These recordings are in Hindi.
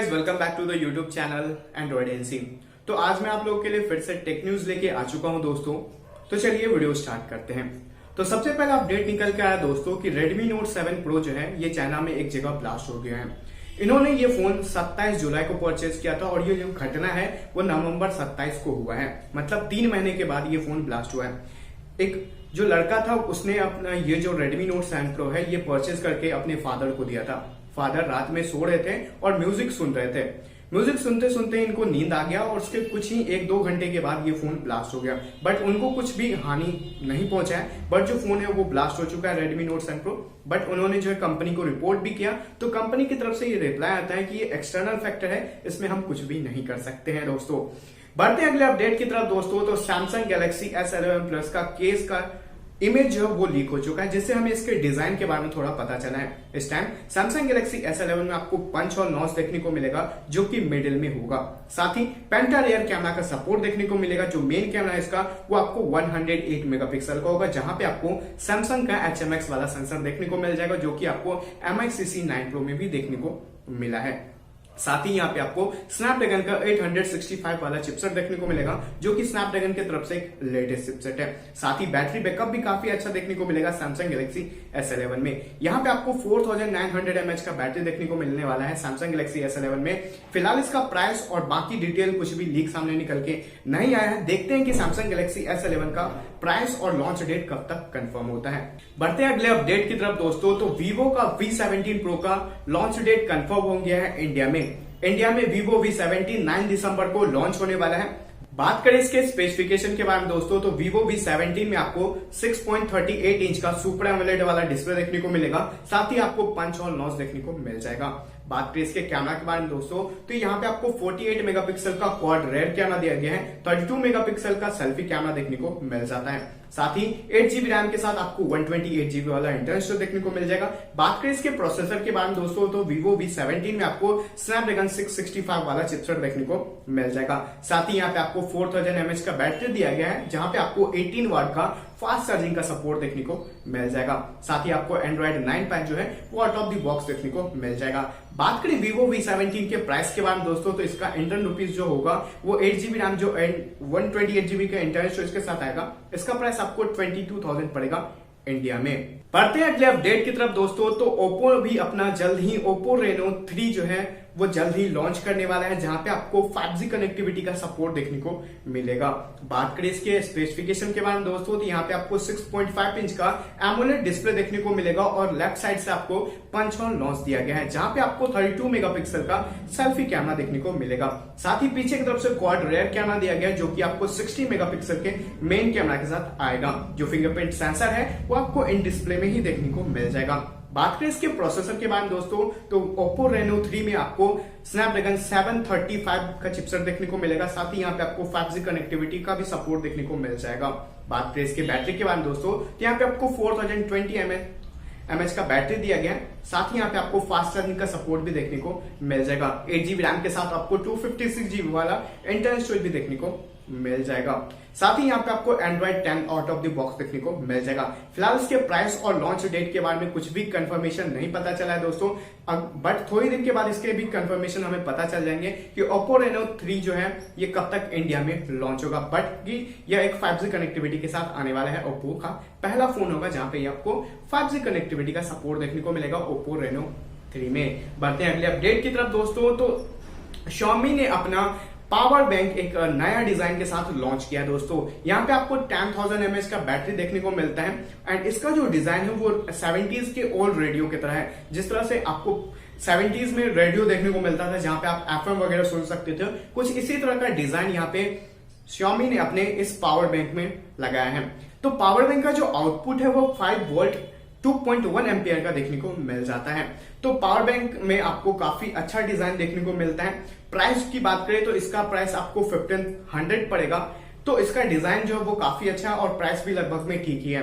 Guys, welcome back to the YouTube channel Android NC. तो आज मैं आप लोगों के लिए फिर से टेक न्यूज लेके आ चुका हूं दोस्तों। तो चलिए वीडियो स्टार्ट करते हैं। तो सबसे पहले अपडेट निकल के आया दोस्तों कि Redmi Note 7 Pro जो है ये चाइना में एक जगह ब्लास्ट हो गया है। इन्होंने ये फोन 27 जुलाई को परचेज किया था और ये जो घटना है वो नवंबर 27 को हुआ है, मतलब 3 महीने के बाद ये फोन ब्लास्ट हुआ है। एक जो लड़का था उसने अपना ये जो Redmi Note 7 Pro है ये परचेज करके अपने फादर को दिया था। फादर रात में सो रहे थे और म्यूजिक सुन रहे थे। म्यूजिक सुनते सुनते इनको नींद आ गया और उसके कुछ ही 1-2 घंटे के बाद ये फोन ब्लास्ट हो गया। बट उनको कुछ भी हानि नहीं पहुंचा है, बट जो फोन है वो ब्लास्ट हो चुका है Redmi Note 7 Pro। बट उन्होंने जो है कंपनी को रिपोर्ट भी किया, तो कंपनी की तरफ से ये रिप्लाई आता है कि ये एक्सटर्नल फैक्टर है, इसमें हम कुछ भी नहीं कर सकते हैं दोस्तों। बढ़ते अगले अपडेट की तरफ दोस्तों। तो Samsung Galaxy S11 Plus का केस का इमेज जो है वो लीक हो चुका है, जिससे हमें इसके डिजाइन के बारे में थोड़ा पता चला है। इस टाइम Samsung Galaxy S11 में आपको पंच और नॉच देखने को मिलेगा जो कि मिडिल में होगा। साथ ही पेंटा रेयर कैमरा का सपोर्ट देखने को मिलेगा। जो मेन कैमरा है इसका वो आपको 108 मेगापिक्सल का होगा, जहां पे आपको Samsung का HMX वाला सेंसर देखने को मिल जाएगा, जो कि आपको MI CC 9 Pro में भी देखने को मिला है। साथ ही यहाँ पे आपको स्नैपड्रैगन का 865 वाला चिपसेट देखने को मिलेगा, जो कि स्नैपड्रैगन की तरफ से एक लेटेस्ट चिपसेट है। साथ ही बैटरी बैकअप भी काफी अच्छा देखने को मिलेगा Samsung Galaxy S11 में। यहाँ पे आपको 4900 mAh का बैटरी देखने को मिलने वाला है Samsung Galaxy S11 में। फिलहाल इसका प्राइस और बाकी डिटेल कुछ भी लीक सामने निकल के नहीं आया है। देखते हैं कि Samsung Galaxy S11 का प्राइस और लॉन्च डेट कब तक कंफर्म होता है। बढ़ते हैं अगले अपडेट की तरफ दोस्तों। तो Vivo का V17 Pro का लॉन्च डेट कंफर्म हो गया है इंडिया में। इंडिया में Vivo V17 9 दिसंबर को लॉन्च होने वाला है। बात करें इसके स्पेसिफिकेशन के बारे में दोस्तों, तो Vivo V17 में आपको 6.38 इंच का सुपर एमोलेड वाला डिस्प्ले देखने को मिलेगा। साथ ही आपको पंच और नॉच देखने को मिल जाएगा। बात करें इसके कैमरा के बारे में दोस्तों, तो यहाँ पे आपको 48 मेगापिक्सल का क्वाड रेयर कैमरा दिया गया है। 32 मेगापिक्सल का सेल्फी कैमरा देखने को मिल जाता है। साथ ही 8GB रैम के साथ आपको 128GB वाला इंटरनल स्टोरेज देखने को मिल जाएगा। बात करें इसके प्रोसेसर के बारे में दोस्तों, तो Vivo V17 में आपको स्नैपड्रैगन 665 वाला चिपसेट देखने को मिल जाएगा। साथ ही यहाँ पे आपको 4000 mAh का बैटरी दिया गया है, जहां पे आपको 18 वाट का फास्ट चार्जिंग का सपोर्ट देखने को मिल जाएगा। साथ ही आपको Android 9 पैच जो है वो आउट ऑफ द बॉक्स देखने को मिल जाएगा। बात करें Vivo V17 के प्राइस के बारे में दोस्तों, तो इसका इंडियन रुपीज जो होगा वो 8GB रैम जो 128GB का इंटरनल स्टोरेज के साथ आएगा। इसका प्राइस आपको 22,000 पड़ेगा इंडिया में। बढ़ते हैं अगले अपडेट की तरफ दोस्तों। तो Oppo भी अपना जल्द ही Oppo Reno 3 जो है वो जल्द ही लॉन्च करने वाला है, जहां पे आपको 5G कनेक्टिविटी का सपोर्ट देखने को मिलेगा। बात करें इसके स्पेसिफिकेशन के बारे में दोस्तों, तो यहाँ पे आपको 6.5 इंच का एमोलेड डिस्प्ले देखने को मिलेगा और लेफ्ट साइड से आपको पंच और नॉच दिया गया है, जहां पे आपको 32 मेगापिक्सल का सेल्फी कैमरा देखने को मिलेगा। साथ ही पीछे की तरफ से क्वाड रेयर कैमरा दिया गया है, जो कि आपको 60 मेगापिक्सल के मेन कैमरा के साथ आएगा। जो फिंगरप्रिंट सेंसर है वो आपको इन डिस्प्ले में ही देखने को मिल जाएगा। बात करें इसके प्रोसेसर के बारे में दोस्तों, तो Oppo Reno 3 में आपको स्नैपड्रैगन 735 का चिपसेट देखने को मिलेगा। साथ ही यहाँ पे आपको 5G कनेक्टिविटी का भी सपोर्ट देखने को मिल जाएगा। बात करें इसके बैटरी के बारे में दोस्तों, तो यहाँ पे आपको 4020 mAh का बैटरी दिया गया है। साथ ही यहाँ पे आपको फास्ट चार्जिंग का सपोर्ट भी देखने को मिल जाएगा। 8GB रैम के साथ आपको 256GB वाला इंटरनल स्टोरेज भी देखने को मिल जाएगा। साथ ही यहाँ पे आपको Android 10 out of the box देखने को मिल जाएगा। फिलहाल इसके प्राइस और लॉन्च डेट के बारे में कुछ भी कंफर्मेशन नहीं पता चला है दोस्तों, बट थोड़ी दिन के बाद इसके भी कंफर्मेशन हमें पता चल जाएंगे कि Oppo Reno 3 जो है ये कब तक इंडिया में लॉन्च होगा। बट कि यह एक 5G कनेक्टिविटी के साथ आने वाला है। Oppo का पहला फोन होगा जहां पे आपको 5G कनेक्टिविटी का सपोर्ट देखने को मिलेगा Oppo Reno 3 में। बढ़ते हैं अगले अपडेट की तरफ दोस्तों। तो Xiaomi ने अपना पावर बैंक एक नया डिजाइन के साथ लॉन्च किया दोस्तों। यहाँ पे आपको 10,000 mAh का बैटरी देखने को मिलता है एंड इसका जो डिजाइन है वो 70s के ओल्ड रेडियो की तरह है। जिस तरह से आपको 70s में रेडियो देखने को मिलता था जहां पे आप FM वगैरह सुन सकते थे, कुछ इसी तरह का डिजाइन यहाँ पे Xiaomi ने अपने इस पावर बैंक में लगाया है। तो पावर बैंक का जो आउटपुट है वो 5 वोल्ट 2.1 एम्पियर का देखने को मिल जाता है। तो पावर बैंक में आपको काफी अच्छा डिजाइन देखने को मिलता है। प्राइस की बात करें तो इसका प्राइस आपको 1500 पड़ेगा। तो इसका डिजाइन जो है वो काफी अच्छा है और प्राइस भी लगभग में ठीक ही है।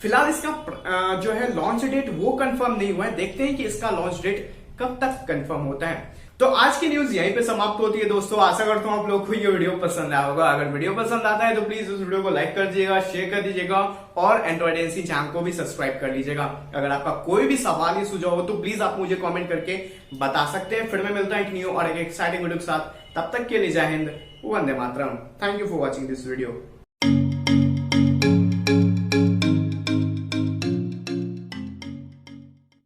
फिलहाल इसका जो है लॉन्च डेट वो कंफर्म नहीं हुआ है। देखते हैं कि इसका लॉन्च डेट कब तक कंफर्म होता है। तो आज की न्यूज यहीं पे समाप्त होती है दोस्तों। आशा करता हूँ आप लोग को ये वीडियो पसंद आया होगा। अगर वीडियो पसंद आता है तो प्लीज उस वीडियो को लाइक कर दीजिएगा, शेयर कर दीजिएगा और एंड्रॉइड एनसी चैनल को भी सब्सक्राइब कर लीजिएगा। अगर आपका कोई भी सवाल या सुझाव हो तो प्लीज आप मुझे कमेंट करके बता सकते हैं। फिर मैं मिलता हूं एक न्यू और एक एक्साइटिंग वीडियो के साथ। तब तक के लिए जय हिंद, वंदे मातरम। Thank you for watching this video.